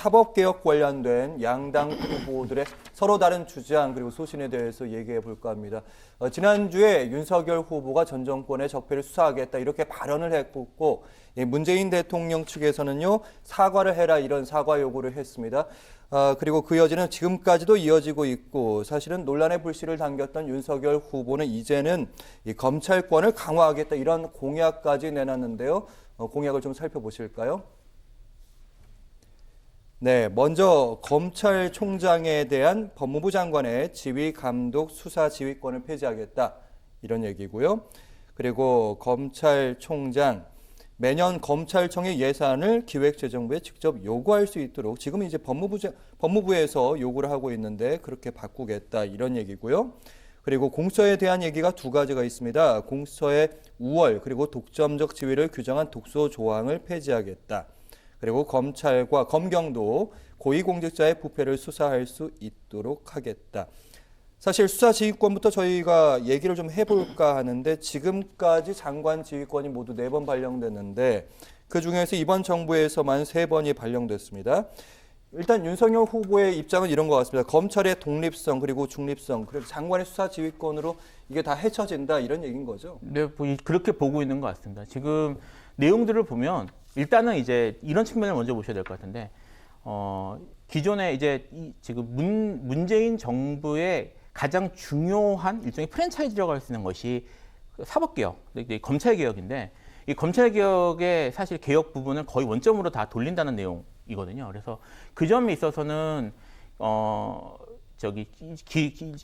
사법개혁 관련된 양당 후보들의 서로 다른 주장 그리고 소신에 대해서 얘기해 볼까 합니다. 지난주에 윤석열 후보가 전 정권의 적폐를 수사하겠다 이렇게 발언을 했고 문재인 대통령 측에서는요 사과를 해라 이런 사과 요구를 했습니다. 그리고 그 여지는 지금까지도 이어지고 있고 사실은 논란의 불씨를 당겼던 윤석열 후보는 이제는 이 검찰권을 강화하겠다 이런 공약까지 내놨는데요. 공약을 좀 살펴보실까요? 네, 먼저 검찰총장에 대한 법무부 장관의 지휘, 감독, 수사 지휘권을 폐지하겠다 이런 얘기고요. 그리고 검찰총장 매년 검찰청의 예산을 기획재정부에 직접 요구할 수 있도록 지금 이제 법무부에서 요구를 하고 있는데 그렇게 바꾸겠다 이런 얘기고요. 그리고 공수처에 대한 얘기가 두 가지가 있습니다. 공수처의 우월 그리고 독점적 지위를 규정한 독소 조항을 폐지하겠다. 그리고 검찰과 검경도 고위공직자의 부패를 수사할 수 있도록 하겠다. 사실 수사 지휘권부터 저희가 얘기를 좀 해볼까 하는데 지금까지 장관 지휘권이 모두 4번 발령됐는데 그중에서 이번 정부에서만 3번이 발령됐습니다. 일단 윤석열 후보의 입장은 이런 것 같습니다. 검찰의 독립성 그리고 중립성 그리고 장관의 수사 지휘권으로 이게 다 헤쳐진다 이런 얘기인 거죠. 네, 그렇게 보고 있는 것 같습니다. 지금 내용들을 보면 일단은 이제 이런 측면을 먼저 보셔야 될 것 같은데 기존에 이제 지금 문재인 정부의 가장 중요한 일종의 프랜차이즈라고 할 수 있는 것이 사법개혁, 검찰개혁인데 이 검찰개혁의 사실 개혁 부분을 거의 원점으로 다 돌린다는 내용이거든요. 그래서 그 점에 있어서는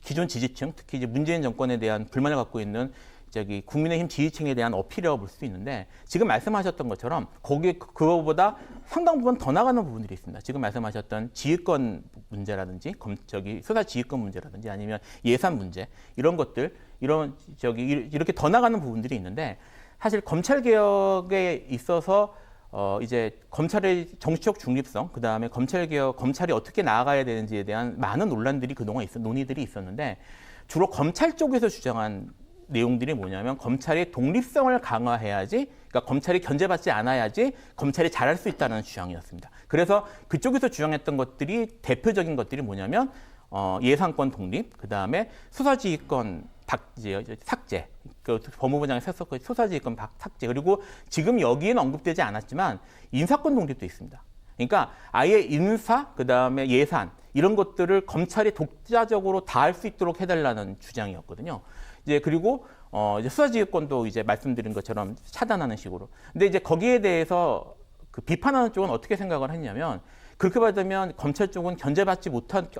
기존 지지층, 특히 이제 문재인 정권에 대한 불만을 갖고 있는 국민의힘 지지층에 대한 어필이라고 볼 수 있는데 지금 말씀하셨던 것처럼 거기에 그거보다 상당 부분 더 나가는 부분들이 있습니다. 지금 말씀하셨던 지휘권 문제라든지 수사 지휘권 문제라든지 아니면 예산 문제 이런 것들 이렇게 더 나가는 부분들이 있는데 사실 검찰 개혁에 있어서 이제 검찰의 정치적 중립성, 그 다음에 검찰이 어떻게 나아가야 되는지에 대한 많은 논란들이 그동안 논의들이 있었는데 주로 검찰 쪽에서 주장한 내용들이 뭐냐면 검찰의 독립성을 강화해야지, 그러니까 검찰이 견제받지 않아야지 검찰이 잘할 수 있다는 주장이었습니다. 그래서 그쪽에서 주장했던 것들이 대표적인 것들이 뭐냐면 예산권 독립, 그 다음에 수사지휘권 삭제, 그 법무부장이 썼었고 수사지휘권 삭제, 그리고 지금 여기에는 언급되지 않았지만 인사권 독립도 있습니다. 그러니까 아예 인사, 그 다음에 예산 이런 것들을 검찰이 독자적으로 다 할 수 있도록 해달라는 주장이었거든요. 그리고 이제 수사지휘권도 이제 말씀드린 것처럼 차단하는 식으로. 근데 이제 거기에 대해서 그 비판하는 쪽은 어떻게 생각을 했냐면 그렇게 받으면 검찰 쪽은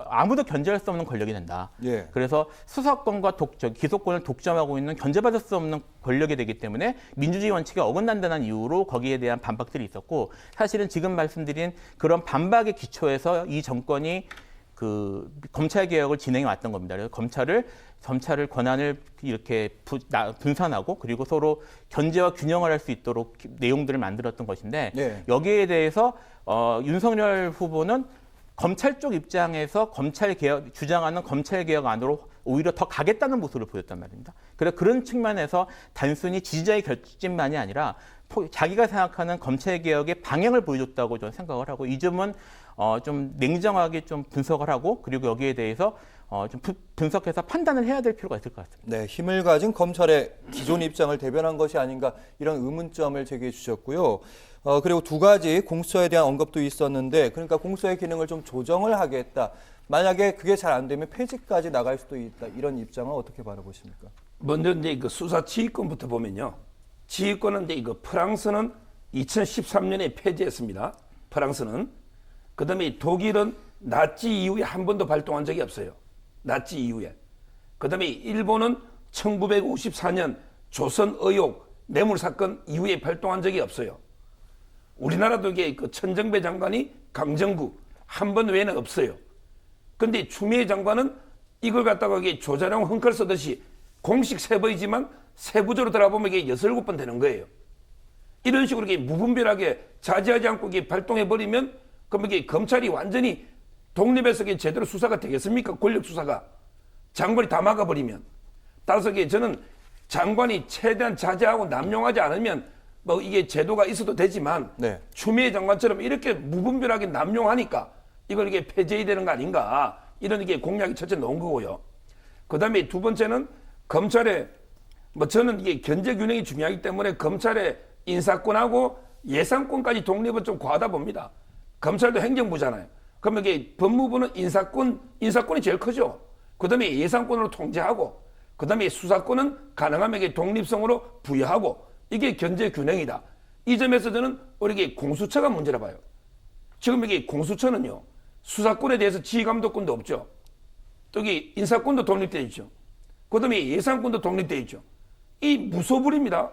아무도 견제할 수 없는 권력이 된다. 예. 그래서 수사권과 기소권을 독점하고 있는 견제받을 수 없는 권력이 되기 때문에 민주주의 원칙에 어긋난다는 이유로 거기에 대한 반박들이 있었고 사실은 지금 말씀드린 그런 반박의 기초에서 이 정권이 그 검찰 개혁을 진행해 왔던 겁니다. 그래서 검찰을 권한을 이렇게 분산하고 그리고 서로 견제와 균형을 할 수 있도록 내용들을 만들었던 것인데 네. 여기에 대해서 윤석열 후보는 검찰 쪽 입장에서 주장하는 검찰 개혁 안으로 오히려 더 가겠다는 모습을 보였단 말입니다. 그래서 그런 측면에서 단순히 지지자의 결집만이 아니라 자기가 생각하는 검찰 개혁의 방향을 보여줬다고 저는 생각을 하고 이 점은 좀 냉정하게 좀 분석을 하고 그리고 여기에 대해서 좀 분석해서 판단을 해야 될 필요가 있을 것 같습니다. 네, 힘을 가진 검찰의 기존 입장을 대변한 것이 아닌가 이런 의문점을 제기해 주셨고요. 그리고 두 가지 공수처에 대한 언급도 있었는데 그러니까 공수처의 기능을 좀 조정을 하겠다. 만약에 그게 잘 안 되면 폐지까지 나갈 수도 있다. 이런 입장은 어떻게 바라보십니까? 먼저 이제 그 수사 지휘권부터 보면요. 지휘권은 이제 프랑스는 2013년에 폐지했습니다. 프랑스는. 그다음에 독일은 나치 이후에 한 번도 발동한 적이 없어요. 나치 이후에. 그다음에 일본은 1954년 조선 의혹 뇌물 사건 이후에 발동한 적이 없어요. 우리나라도 이게 그 천정배 장관이 강정구 한 번 외에는 없어요. 근데 추미애 장관은 이걸 갖다가 이게 조자룡 헝클 쓰듯이 공식 세번이지만 세부적으로 들어보면 이게 6, 7번 되는 거예요. 이런 식으로 이게 무분별하게 자제하지 않고 이게 발동해버리면 그럼 이게 검찰이 완전히 독립해서 이게 제대로 수사가 되겠습니까? 권력 수사가. 장관이 다 막아버리면. 따라서 이게 저는 장관이 최대한 자제하고 남용하지 않으면 뭐 이게 제도가 있어도 되지만 네. 추미애 장관처럼 이렇게 무분별하게 남용하니까 이걸 이게 폐지해야 되는 거 아닌가 이런 이게 공약이 첫째 나온 거고요. 그다음에 두 번째는 검찰의 뭐 저는 이게 견제 균형이 중요하기 때문에 검찰의 인사권하고 예산권까지 독립은 좀 과하다 봅니다. 검찰도 행정부잖아요. 그러면 이게 법무부는 인사권이 제일 크죠. 그다음에 예산권으로 통제하고, 그다음에 수사권은 가능하면 이게 독립성으로 부여하고, 이게 견제 균형이다. 이 점에서 저는 우리 이게 공수처가 문제라 봐요. 지금 이게 공수처는요, 수사권에 대해서 지휘감독권도 없죠. 또 이게 인사권도 독립되어 있죠. 그다음에 예산권도 독립되어 있죠. 이 무소불위입니다.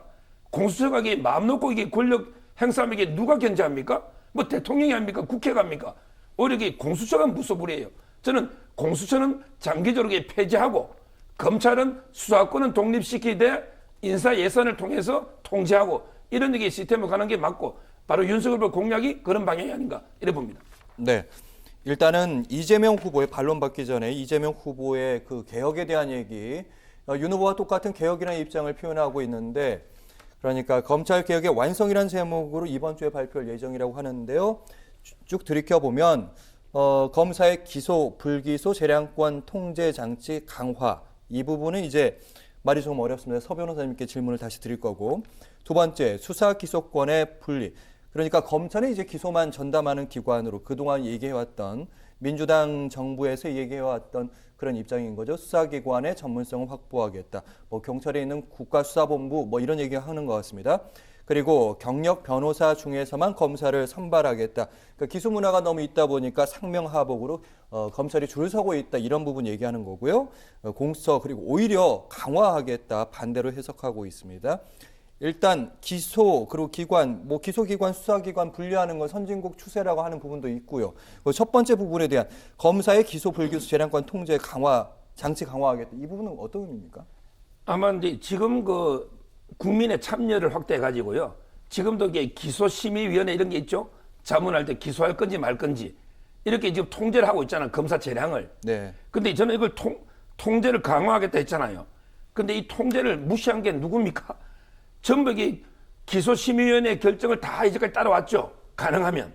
공수처가 이게 마음 놓고 이게 권력 행사하면 이게 누가 견제합니까? 뭐 대통령이 합니까? 국회가 합니까? 오히려 이게 공수처가 무소불위예요. 저는 공수처는 장기적으로 이게 폐지하고, 검찰은 수사권은 독립시키되 인사 예산을 통해서 통제하고, 이런 이게 시스템으로 가는 게 맞고, 바로 윤석열 후보 공약이 그런 방향이 아닌가 이래 봅니다. 네. 일단은 이재명 후보의 반론 받기 전에 이재명 후보의 그 개혁에 대한 얘기, 윤 후보와 똑같은 개혁이라는 입장을 표현하고 있는데, 그러니까 검찰 개혁의 완성이라는 제목으로 이번 주에 발표할 예정이라고 하는데요. 쭉 들이켜보면 검사의 기소, 불기소, 재량권 통제 장치 강화, 이 부분은 이제 말이 좀 어렵습니다. 서 변호사님께 질문을 다시 드릴 거고, 두 번째 수사 기소권의 분리. 그러니까 검찰이 이제 기소만 전담하는 기관으로 그동안 얘기해왔던, 민주당 정부에서 얘기해왔던 그런 입장인 거죠. 수사기관의 전문성을 확보하겠다. 뭐 경찰에 있는 국가수사본부 뭐 이런 얘기하는 것 같습니다. 그리고 경력 변호사 중에서만 검사를 선발하겠다. 그러니까 기소 문화가 너무 있다 보니까 상명하복으로 검찰이 줄 서고 있다, 이런 부분 얘기하는 거고요. 공수처 그리고 오히려 강화하겠다, 반대로 해석하고 있습니다. 일단 기소 그리고 기관, 뭐 기소기관, 수사기관 분리하는 건 선진국 추세라고 하는 부분도 있고요. 첫 번째 부분에 대한 검사의 기소, 불기소, 재량권 통제 강화, 장치 강화하겠다, 이 부분은 어떤 의미입니까? 아마 이제 지금 그 국민의 참여를 확대해 가지고요. 지금도 이게 기소심의위원회 이런 게 있죠. 자문할 때 기소할 건지 말 건지 이렇게 지금 통제를 하고 있잖아요. 검사 재량을. 네. 근데 저는 이걸 통제를 강화하겠다 했잖아요. 근데 이 통제를 무시한 게 누굽니까? 전부 이게 기소심의위원회 결정을 다 이제까지 따라왔죠. 가능하면.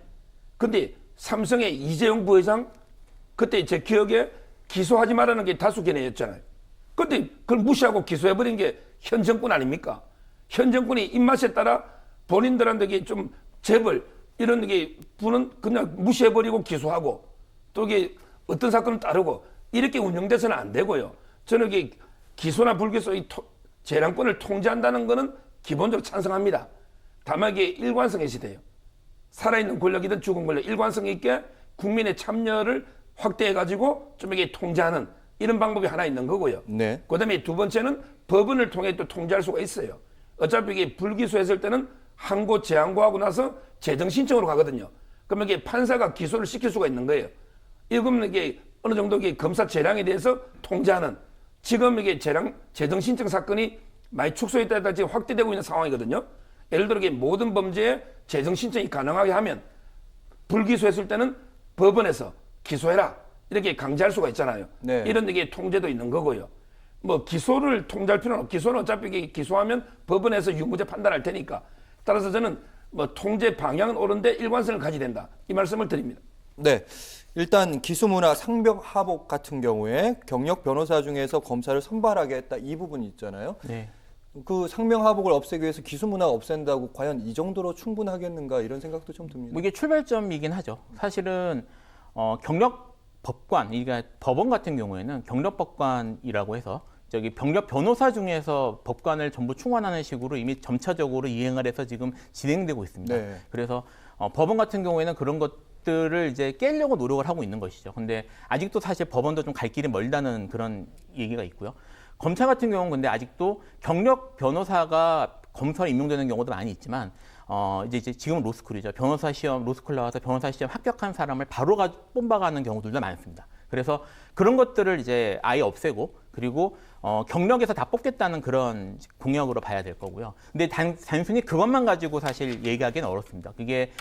근데 삼성의 이재용 부회장, 그때 제 기억에 기소하지 말라는 게 다수 견해였잖아요. 근데 그걸 무시하고 기소해버린 게 현 정권 아닙니까? 현 정권이 입맛에 따라 본인들한테 이게 좀 재벌 이런 게 분은 그냥 무시해버리고 기소하고, 또 이게 어떤 사건은 따르고, 이렇게 운영돼서는 안 되고요. 저는 이게 기소나 불기소 이 재량권을 통제한다는 거는 기본적으로 찬성합니다. 다만 이게 일관성의 시대예요. 살아있는 권력이든 죽은 권력, 일관성 있게 국민의 참여를 확대해가지고 좀 이게 통제하는 이런 방법이 하나 있는 거고요. 네. 그다음에 두 번째는 법원을 통해 또 통제할 수가 있어요. 어차피 이게 불기소했을 때는 항고 재항고하고 나서 재정 신청으로 가거든요. 그러면 이게 판사가 기소를 시킬 수가 있는 거예요. 이거는 이게 어느 정도 이게 검사 재량에 대해서 통제하는, 지금 이게 재정 신청 사건이 많이 축소했다가 지금 확대되고 있는 상황이거든요. 예를 들어 이게 모든 범죄에 재정 신청이 가능하게 하면 불기소했을 때는 법원에서 기소해라 이렇게 강제할 수가 있잖아요. 네. 이런 이게 통제도 있는 거고요. 뭐 기소를 통제할 필요는 없고, 기소는 어차피 이게 기소하면 법원에서 유무죄 판단할 테니까. 따라서 저는 뭐 통제 방향은 옳은데 일관성을 가져야 된다, 이 말씀을 드립니다. 네. 일단 기소문화 상명하복 같은 경우에 경력 변호사 중에서 검사를 선발하겠다, 이 부분이 있잖아요. 네. 그 상명하복을 없애기 위해서 기소문화 없앤다고 과연 이 정도로 충분하겠는가, 이런 생각도 좀 듭니다. 뭐 이게 출발점이긴 하죠. 사실은 경력 법관, 그러니까 법원 같은 경우에는 경력 법관이라고 해서 저기 경력 변호사 중에서 법관을 전부 충원하는 식으로 이미 점차적으로 이행을 해서 지금 진행되고 있습니다. 네. 그래서 법원 같은 경우에는 그런 것들을 이제 깨려고 노력을 하고 있는 것이죠. 근데 아직도 사실 법원도 좀 갈 길이 멀다는 그런 얘기가 있고요. 검찰 같은 경우는 근데 아직도 경력 변호사가 검사로 임용되는 경우도 많이 있지만, 이제 지금 로스쿨이죠. 변호사 시험, 로스쿨 나와서 변호사 시험 합격한 사람을 바로 뽑아가는 경우들도 많습니다. 그래서 그런 것들을 이제 아예 없애고, 그리고 경력에서 다 뽑겠다는 그런 공약으로 봐야 될 거고요. 근데 단순히 그것만 가지고 사실 얘기하기는 어렵습니다. 그게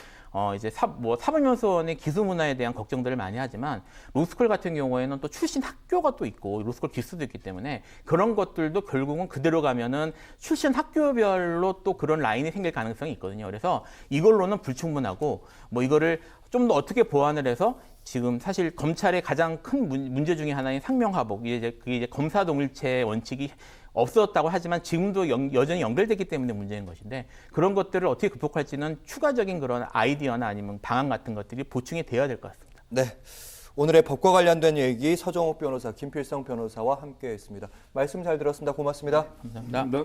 이제 사법연수원의 기수 문화에 대한 걱정들을 많이 하지만 로스쿨 같은 경우에는 또 출신 학교가 또 있고 로스쿨 기수도 있기 때문에 그런 것들도 결국은 그대로 가면은 출신 학교별로 또 그런 라인이 생길 가능성이 있거든요. 그래서 이걸로는 불충분하고 뭐 이거를 좀 더 어떻게 보완을 해서 지금 사실 검찰의 가장 큰 문제 중에 하나인 상명하복, 그게 이제 검사 동일체 원칙이 없었다고 하지만 지금도 여전히 연결되기 때문에 문제인 것인데 그런 것들을 어떻게 극복할지는 추가적인 그런 아이디어나 아니면 방안 같은 것들이 보충이 되어야 될 것 같습니다. 네. 오늘의 법과 관련된 얘기 서정욱 변호사, 김필성 변호사와 함께했습니다. 말씀 잘 들었습니다. 고맙습니다. 감사합니다. 네.